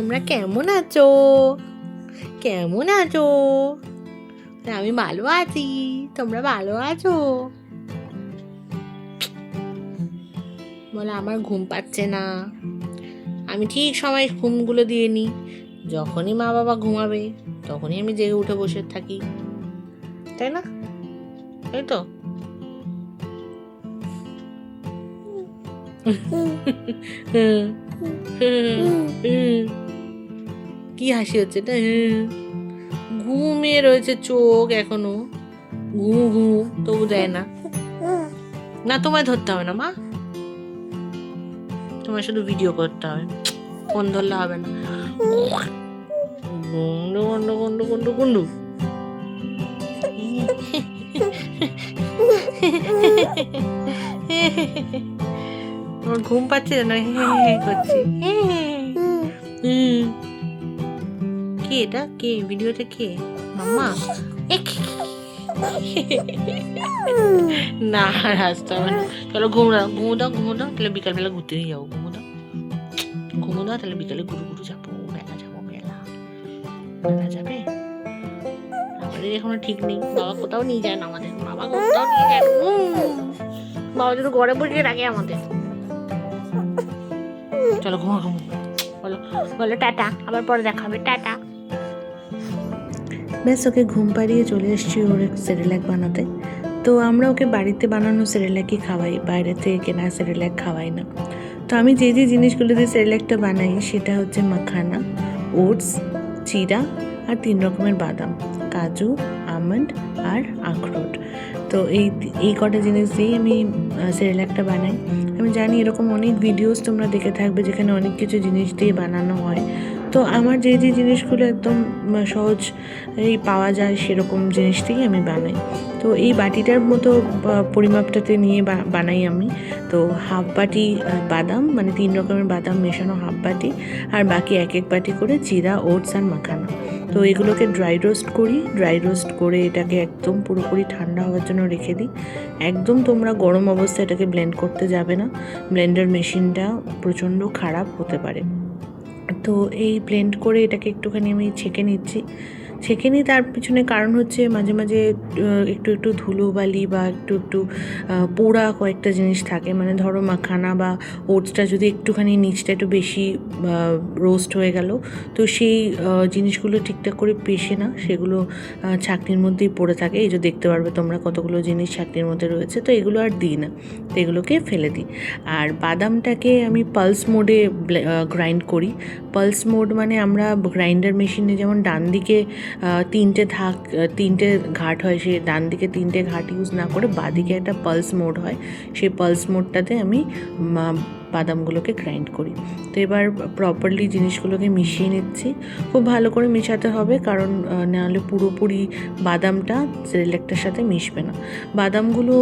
তোমরা কেমন আছো? কেমন আছো? আমি ভালো আছি, তোমরা ভালো আছো? বলে আমার ঘুম পাচ্ছে না। আমি ঠিক সময় ঘুমগুলো দিয়ে নিই। যখনই মা বাবা ঘুমাবে তখনই আমি জেগে উঠে বসে থাকি, তাই না? তাই তো। কি হাসি হচ্ছে এটা? ঘুমিয়ে রয়েছে চোখ এখনো, ঘুমু ঘুমু, তবু দেয় না। না, তোমায় ধরতে হবে না মা, তোমায় শুধু ভিডিও করতে হবে, ফোন ধরলে হবে না। গুন্ডু গুন্ডু গুন্ডু গুন্ডু গুন্ডু। আমার ঘুম পাচ্ছে না, করছি। কে এটা? কে ভিডিওতে? কে? মাম্মা? না, হাসতে হবে না। চলো ঘুমো দাও, ঘুমো দাও, ঘুমো দাও, তাহলে বিকালবেলা ঘুরতে নিয়ে যাবো। ঘুমো দাও, ঘুমো দাও, তাহলে বিকালে ঘুরু ঘুরু যাবো, মেলা যাবো, মেলা মেলা যাবে। আমাদের এখনো ঠিক নেই, বাবা কোথাও নিয়ে যায় না আমাদের, বাবা কোথাও নিয়ে যায় না। বাবা যদি ঘরে বসিয়ে রাখে আমাদের। চলো ঘুমো ঘুমো, বলো বলো টাটা, আবার পরে দেখা হবে, টাটা। ব্যাস, ওকে ঘুম পাড়িয়ে চলে এসেছি ওর সেরেল্যাক বানাতে। তো আমরা ওকে বাড়িতে বানানো সেরেল্যাকই খাওয়াই, বাইরে থেকে কেনা সেরেল্যাক খাওয়াই না। তো আমি যে যে জিনিসগুলো দিয়ে সেরেল্যাকটা বানাই সেটা হচ্ছে মাখানা, ওটস, চিরা আর 3 রকমের বাদাম, কাজু, আমন্ড আর আখরোট। তো এই কটা জিনিস দিয়েই আমি সেরেল্যাকটা বানাই। আমি জানি এরকম অনেক ভিডিওস তোমরা দেখে থাকবে যেখানে অনেক কিছু জিনিস দিয়ে বানানো হয়। তো আমার যে যে জিনিসগুলো একদম সহজ এই পাওয়া যায় সেরকম জিনিস দিয়েই আমি বানাই। তো এই বাটিটার মতো পরিমাপটাতে নিয়ে বানাই আমি। তো হাফ বাটি বাদাম, মানে 3 রকমের বাদাম মেশানো হাফ বাটি, আর বাকি এক এক বাটি করে জিরা, ওটস আর মাখানা। তো এগুলোকে ড্রাই রোস্ট করি, ড্রাই রোস্ট করে এটাকে একদম পুরোপুরি ঠান্ডা হওয়ার জন্য রেখে দিই। একদম তোমরা গরম অবস্থায় এটাকে ব্লেন্ড করতে যাবে না, ব্লেন্ডার মেশিনটা প্রচণ্ড খারাপ হতে পারে। তো এই ব্লেন্ড করে এটাকে একটুখানি আমি ছেঁকে নিচ্ছি। ছেঁকে নিই তার পিছনে কারণ হচ্ছে মাঝে মাঝে একটু একটু ধুলোবালি বা একটু একটু পোড়া কয়েকটা জিনিস থাকে। মানে ধরো মাখানা বা ওটসটা যদি একটুখানি নিচটা একটু বেশি রোস্ট হয়ে গেল, তো সেই জিনিসগুলো ঠিকঠাক করে পেশে না, সেগুলো ছাঁকনির মধ্যেই পড়ে থাকে। এই যে দেখতে পারবে তোমরা কতগুলো জিনিস ছাঁকনির মধ্যে রয়েছে, তো এগুলো আর দিই না, তো এগুলোকে ফেলে দিই। আর বাদামটাকে আমি পালস মোডে গ্রাইন্ড করি। পালস মোড মানে আমরা গ্রাইন্ডার মেশিনে যেমন ডান দিকে 3টে ঘাট হয়, সে ডান দিকে 3টে ঘাট ইউজ না করে বাঁদিকে একটা পালস মোড হয়, সেই পালস মোডটাতে আমি বাদামগুলোকে গ্রাইন্ড করি। তো এবার প্রপারলি জিনিসগুলোকে মিশিয়ে নিচ্ছি। খুব ভালো করে মেশাতে হবে, কারণ নাহলে পুরোপুরি বাদামটা সেরেল্যাকটার সাথে মিশবে না। বাদামগুলো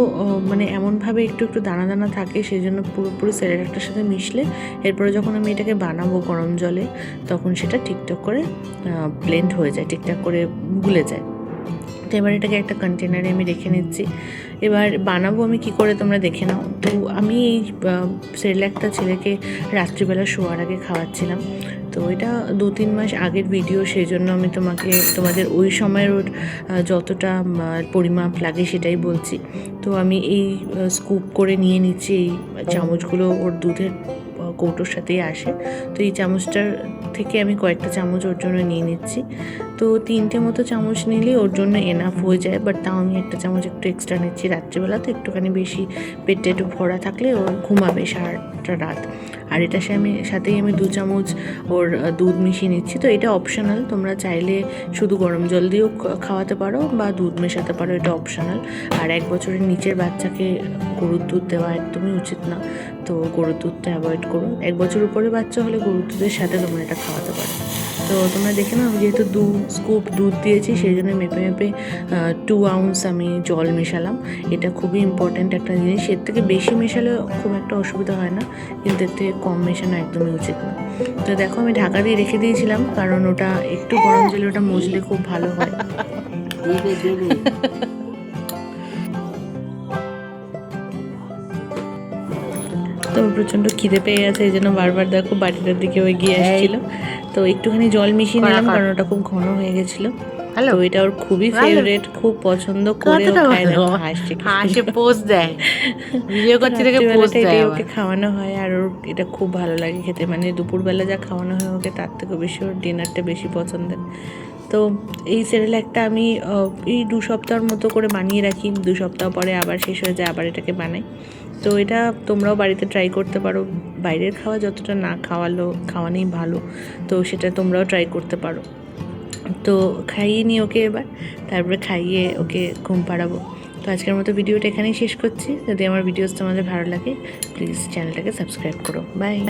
মানে এমনভাবে একটু একটু দানা দানা থাকে, সেই জন্য পুরোপুরি সেরেল্যাকটার সাথে মিশলে এরপরে যখন আমি এটাকে বানাবো গরম জলে, তখন সেটা ঠিকঠাক করে ব্লেন্ড হয়ে যায়, ঠিকঠাক করে গুলে যায়। তো এবার এটাকে একটা কন্টেনারে আমি রেখে নিচ্ছি। এবার বানাবো আমি কি করে তোমরা দেখে নাও। তো আমি এই সেরেল্যাকটা ছেলেকে রাত্রিবেলা শোয়ার আগে খাওয়াচ্ছিলাম। তো এটা 2-3 মাস আগের ভিডিও, সেই জন্য আমি তোমাদের ওই সময়ের ওর যতটা পরিমাপ লাগে সেটাই বলছি। তো আমি এই স্কুপ করে নিয়ে নিচ্ছি, এই চামচগুলো ওর দুধের কৌটোর সাথেই আসে। তো এই চামচটার থেকে আমি কয়েকটা চামচ ওর জন্য নিয়ে নিচ্ছি। তো 3টে মতো চামচ নিলেই ওর জন্য এনাফ হয়ে যায়, বাট তাও আমি একটা চামচ একটু এক্সট্রা নিচ্ছি। রাত্রিবেলা তো একটুখানি বেশি পেটটা একটু ভরা থাকলে ও ঘুমাবে সারাটা রাত। আর এটার সাথেই আমি 2 চামচ ওর দুধ মিশিয়ে নিচ্ছি। তো এটা অপশনাল, তোমরা চাইলে শুধু গরম জল দিয়েও খাওয়াতে পারো বা দুধ মেশাতে পারো, এটা অপশনাল। আর 1 বছরের নিচের বাচ্চাকে গরুর দুধ দেওয়া একদমই উচিত না, তো গরুর দুধটা অ্যাভয়েড করো। 1 বছর উপরে বাচ্চা হলে গরুর দুধের সাথে তোমরা এটা খাওয়াতে পারো। তো তোমরা দেখে নাও, যেহেতু 2 স্কুপ দুধ দিয়েছি সেই জন্য মেপে মেপে 2 আউন্স আমি জল মেশালাম। এটা খুবই ইম্পর্ট্যান্ট একটা জিনিস, এর থেকে বেশি মেশালে খুব একটা অসুবিধা হয় না, কিন্তু এর থেকে কম মেশানো একদমই উচিত না। তো দেখো আমি ঢাকা দিয়ে রেখে দিয়েছিলাম, কারণ ওটা একটু গরম জলে ওটা মজলে খুব ভালো হয়। তো প্রচণ্ড খিদে পেয়ে গেছে, এই জন্য বারবার দেখো বাটিটার দিকে এগিয়ে আসছিল। তো একটুখানি জল মিশিয়ে নিলাম কারণ ওটা খুব ঘন হয়ে গেছিলো। হ্যালো তো এটা ওর খুবই ফেভারিট, খুব পছন্দ করে ও খায়। দেখো হাসছে, হাসে পোজ দেয়, ভিডিও করতে থেকে পোজ রাত্রিবেলাটা দেয় এটাই আবার। ওকে খাওয়ানো হয় আর ওর এটা খুব ভালো লাগে খেতে, মানে দুপুরবেলা যা খাওয়ানো হয় ওকে তার থেকে বেশি ওর ডিনারটা বেশি পছন্দের। তো এই সেরেল্যাকটা আমি এই 2 সপ্তাহের মতো করে বানিয়ে রাখি, 2 সপ্তাহ পরে আবার শেষ হয়ে যায়, আবার এটাকে বানাই। তো এটা তোমরাও বাড়িতে ট্রাই করতে পারো, বাইরের খাওয়া যতটা না খাওয়ানোই ভালো, তো সেটা তোমরাও ট্রাই করতে পারো। তো খাইয়ে নিই ওকে এবার, তারপরে খাইয়ে ওকে ঘুম পাড়াবো। তো আজকের মতো ভিডিওটা এখানেই শেষ করছি। যদি আমার ভিডিওস তোমাদের ভালো লাগে প্লিজ চ্যানেলটাকে সাবস্ক্রাইব করো। বাই।